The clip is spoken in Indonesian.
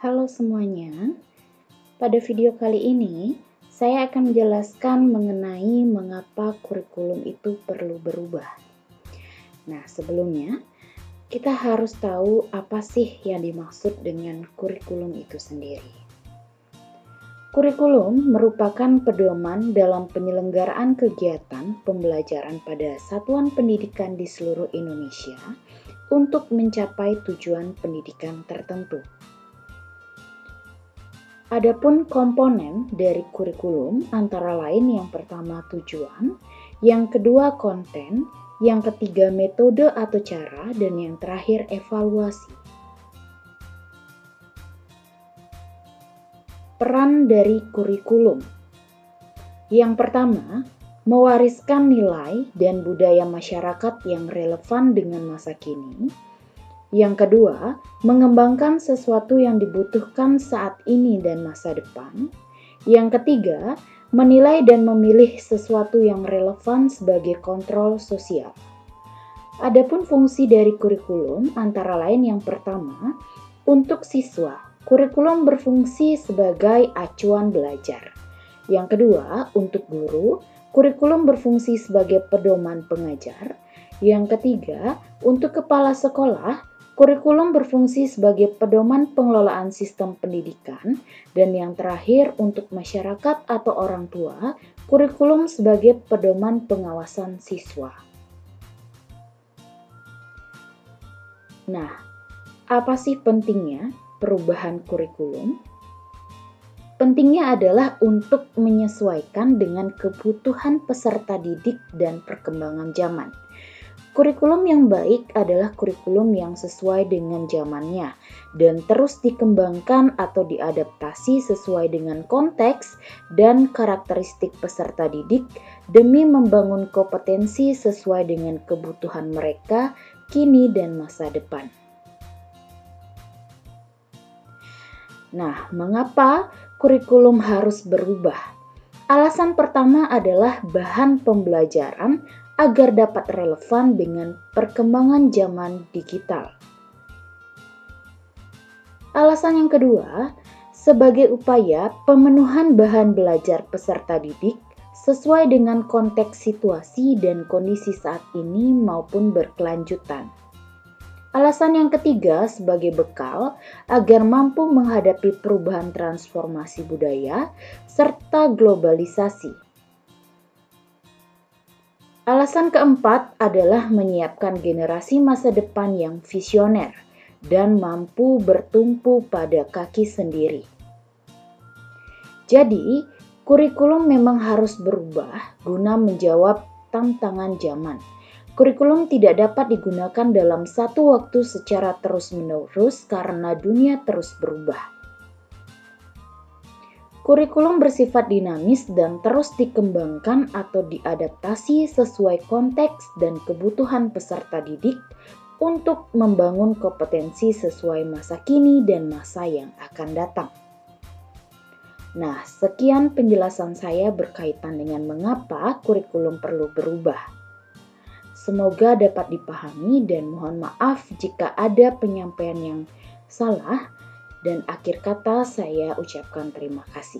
Halo semuanya, pada video kali ini saya akan menjelaskan mengenai mengapa kurikulum itu perlu berubah. Nah, sebelumnya kita harus tahu apa sih yang dimaksud dengan kurikulum itu sendiri. Kurikulum merupakan pedoman dalam penyelenggaraan kegiatan pembelajaran pada satuan pendidikan di seluruh Indonesia untuk mencapai tujuan pendidikan tertentu. Adapun komponen dari kurikulum antara lain yang pertama tujuan, yang kedua konten, yang ketiga metode atau cara, dan yang terakhir evaluasi. Peran dari kurikulum. Yang pertama, mewariskan nilai dan budaya masyarakat yang relevan dengan masa kini. Yang kedua, mengembangkan sesuatu yang dibutuhkan saat ini dan masa depan. Yang ketiga, menilai dan memilih sesuatu yang relevan sebagai kontrol sosial. Adapun fungsi dari kurikulum antara lain yang pertama, untuk siswa, kurikulum berfungsi sebagai acuan belajar. Yang kedua, untuk guru, kurikulum berfungsi sebagai pedoman pengajar. Yang ketiga, untuk kepala sekolah, kurikulum berfungsi sebagai pedoman pengelolaan sistem pendidikan, dan yang terakhir untuk masyarakat atau orang tua, kurikulum sebagai pedoman pengawasan siswa. Nah, apa sih pentingnya perubahan kurikulum? Pentingnya adalah untuk menyesuaikan dengan kebutuhan peserta didik dan perkembangan zaman. Kurikulum yang baik adalah kurikulum yang sesuai dengan zamannya dan terus dikembangkan atau diadaptasi sesuai dengan konteks dan karakteristik peserta didik demi membangun kompetensi sesuai dengan kebutuhan mereka kini dan masa depan. Nah, mengapa kurikulum harus berubah? Alasan pertama adalah bahan pembelajaran agar dapat relevan dengan perkembangan zaman digital. Alasan yang kedua, sebagai upaya pemenuhan bahan belajar peserta didik sesuai dengan konteks situasi dan kondisi saat ini maupun berkelanjutan. Alasan yang ketiga, sebagai bekal agar mampu menghadapi perubahan transformasi budaya serta globalisasi. Alasan keempat adalah menyiapkan generasi masa depan yang visioner dan mampu bertumpu pada kaki sendiri. Jadi, kurikulum memang harus berubah guna menjawab tantangan zaman. Kurikulum tidak dapat digunakan dalam satu waktu secara terus-menerus karena dunia terus berubah. Kurikulum bersifat dinamis dan terus dikembangkan atau diadaptasi sesuai konteks dan kebutuhan peserta didik untuk membangun kompetensi sesuai masa kini dan masa yang akan datang. Nah, sekian penjelasan saya berkaitan dengan mengapa kurikulum perlu berubah. Semoga dapat dipahami dan mohon maaf jika ada penyampaian yang salah. Dan akhir kata saya ucapkan terima kasih.